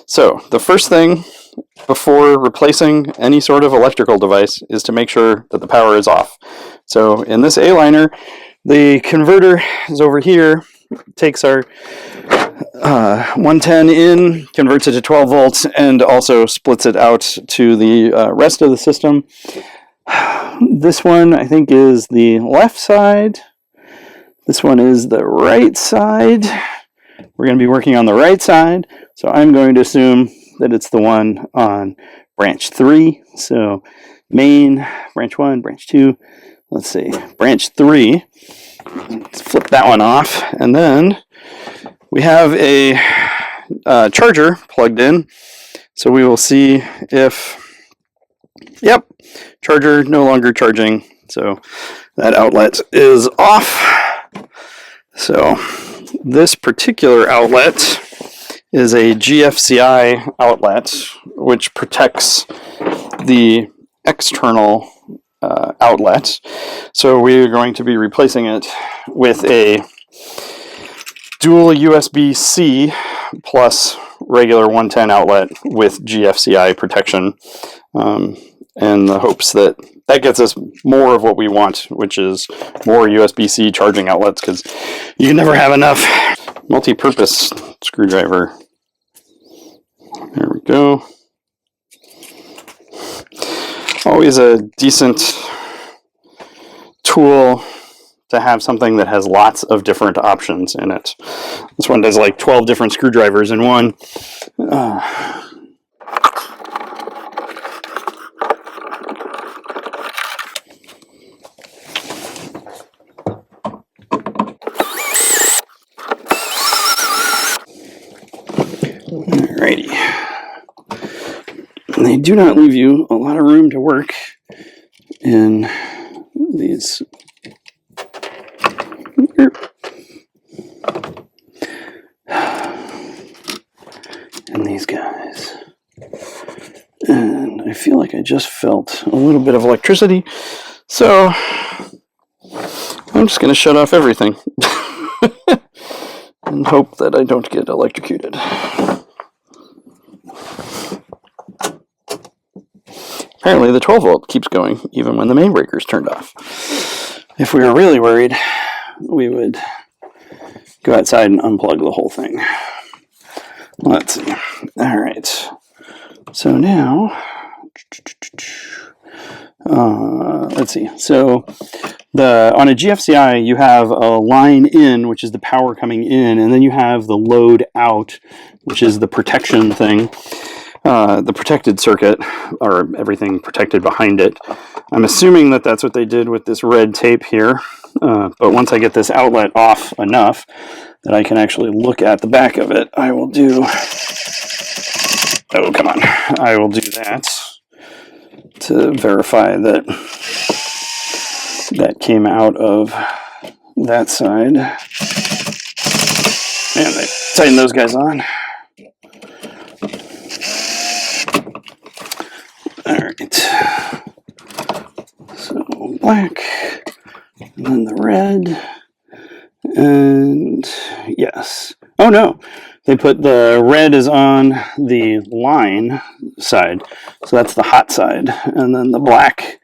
So the first thing before replacing any sort of electrical device is to make sure that the power is off. So in this Aliner, the converter is over here, takes our 110 in, converts it to 12 volts, and also splits it out to the rest of the system. This one, I think, is the left side. This one is the right side. We're going to be working on the right side, so I'm going to assume that it's the one on branch 3. So main, branch 1, branch 2. Let's see, branch 3. Let's flip that one off, and then we have a charger plugged in. So we will see if, yep, charger no longer charging. So that outlet is off. So this particular outlet is a GFCI outlet, which protects the external outlet. So we are going to be replacing it with a dual USB C plus regular 110 outlet with GFCI protection, in the hopes that that gets us more of what we want, which is more USB-C charging outlets, because you can never have enough. Multi-purpose screwdriver. There we go. Always a decent tool to have something that has lots of different options in it. This one does like 12 different screwdrivers in one. Alrighty. And they do not leave you a lot of room to work in these. And these guys. And I feel like I just felt a little bit of electricity, so I'm just going to shut off everything and hope that I don't get electrocuted. Apparently the 12 volt keeps going even when the main breaker is turned off. If we were really worried, we would go outside and unplug the whole thing. Let's see. All right. So now, let's see. So on a GFCI, you have a line in, which is the power coming in, and then you have the load out, which is the protection thing, the protected circuit, or everything protected behind it. I'm assuming that that's what they did with this red tape here, but once I get this outlet off enough that I can actually look at the back of it, I will do, oh, come on, I will do that to verify that that came out of that side. And they tighten those guys on. Alright. So black, and then the red, and yes. Oh no, they put the red is on the line side, so that's the hot side, and then the black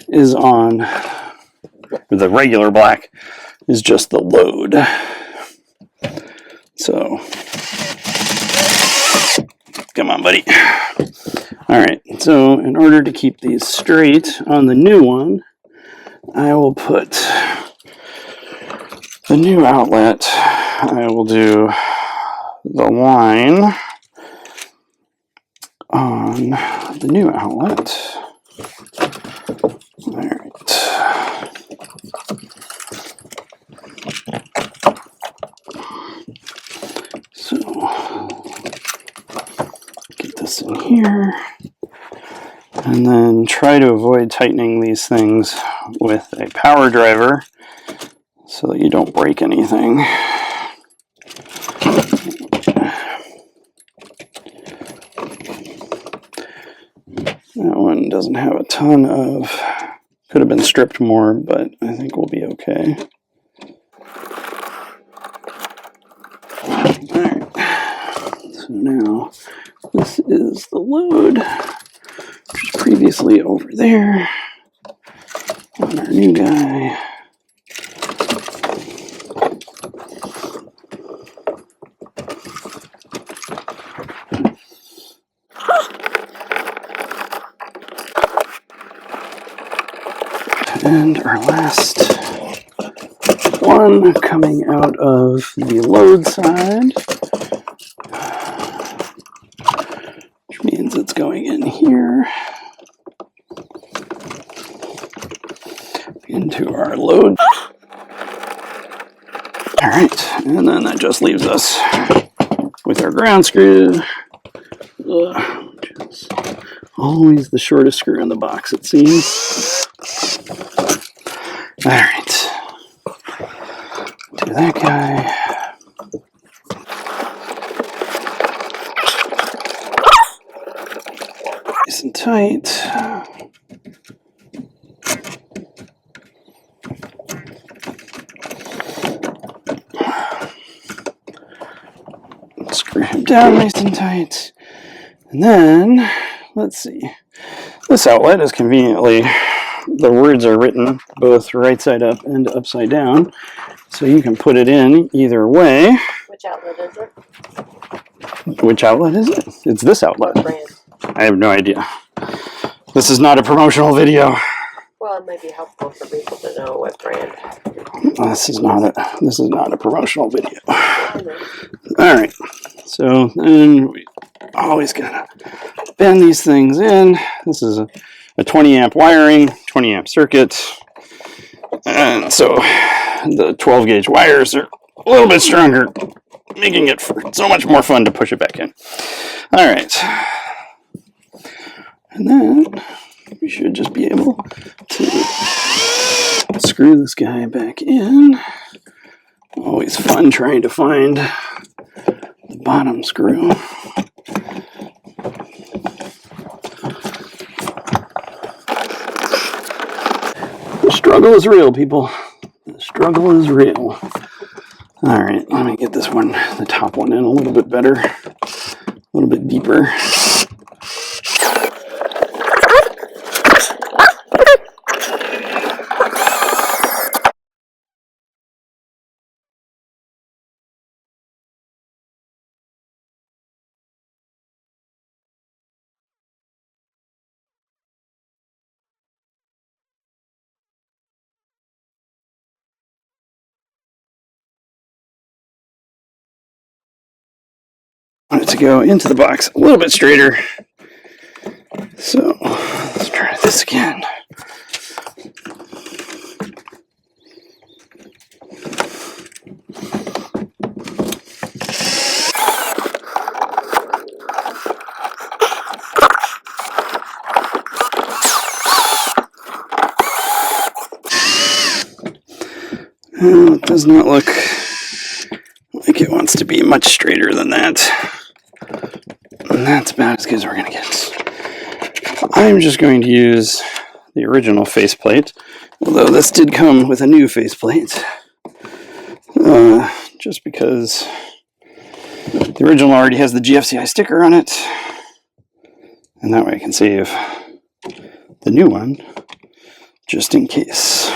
is on, or the regular black is just the load. So, come on, buddy. All right, so in order to keep these straight on the new one, I will put the new outlet. I will do the line on the new outlet. All right. So get this in here, and then try to avoid tightening these things with a power driver so that you don't break anything. That one doesn't have a ton of, could have been stripped more, but I think we'll be okay. Alright, so now this is the load, which was previously over there on our new guy. And our last one coming out of the load side, which means it's going in here into our load. All right, and then that just leaves us with our ground screw, which is always the shortest screw in the box, it seems. All right, do that guy. Nice and tight. Screw him down nice and tight. And then, let's see. This outlet is conveniently, the words are written both right side up and upside down. So you can put it in either way. Which outlet is it? Which outlet is it? It's this outlet. What brand? I have no idea. This is not a promotional video. Well, it might be helpful for people to know what brand. This is not a promotional video. All right. So then we always gotta bend these things in. This is a 20 amp wiring, 20 amp circuit. And so the 12 gauge wires are a little bit stronger, making it so much more fun to push it back in. All right. And then we should just be able to screw this guy back in. Always fun trying to find the bottom screw. The struggle is real, people. The struggle is real. All right, let me get this one, the top one, in a little bit better, a little bit deeper. I want it to go into the box a little bit straighter. So let's try this again. Well, it does not look like it wants to be much straighter than that. And that's about as good as we're going to get. I'm just going to use the original faceplate, although this did come with a new faceplate, just because the original already has the GFCI sticker on it, and that way I can save the new one just in case.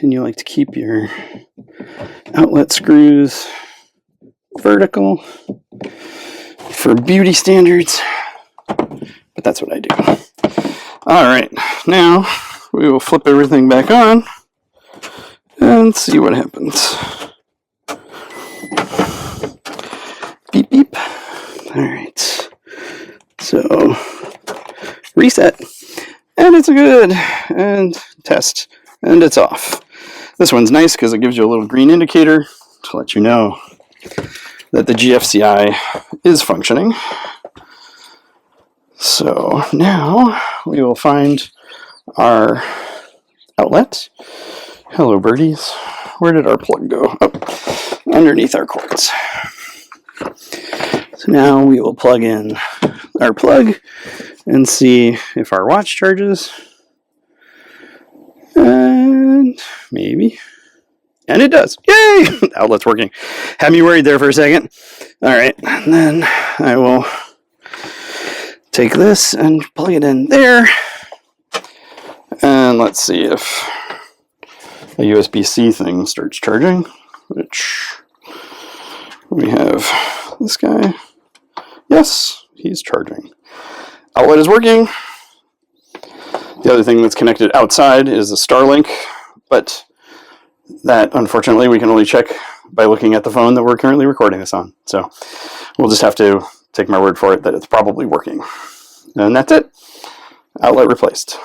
And you like to keep your outlet screws vertical for beauty standards, but that's what I do. All right, now we will flip everything back on and see what happens. Beep, beep. All right, so reset, and it's a good, and test, and it's off. This one's nice because it gives you a little green indicator to let you know that the GFCI is functioning. So now we will find our outlet. Hello, birdies. Where did our plug go? Oh, underneath our cords. So now we will plug in our plug and see if our watch charges. maybe. And it does. Yay! The outlet's working. Had me worried there for a second. All right, and then I will take this and plug it in there. And let's see if a USB C thing starts charging, which we have this guy. Yes, he's charging. Outlet is working. The other thing that's connected outside is a Starlink, but that, unfortunately, we can only check by looking at the phone that we're currently recording this on. So we'll just have to take my word for it that it's probably working. And that's it. Outlet replaced.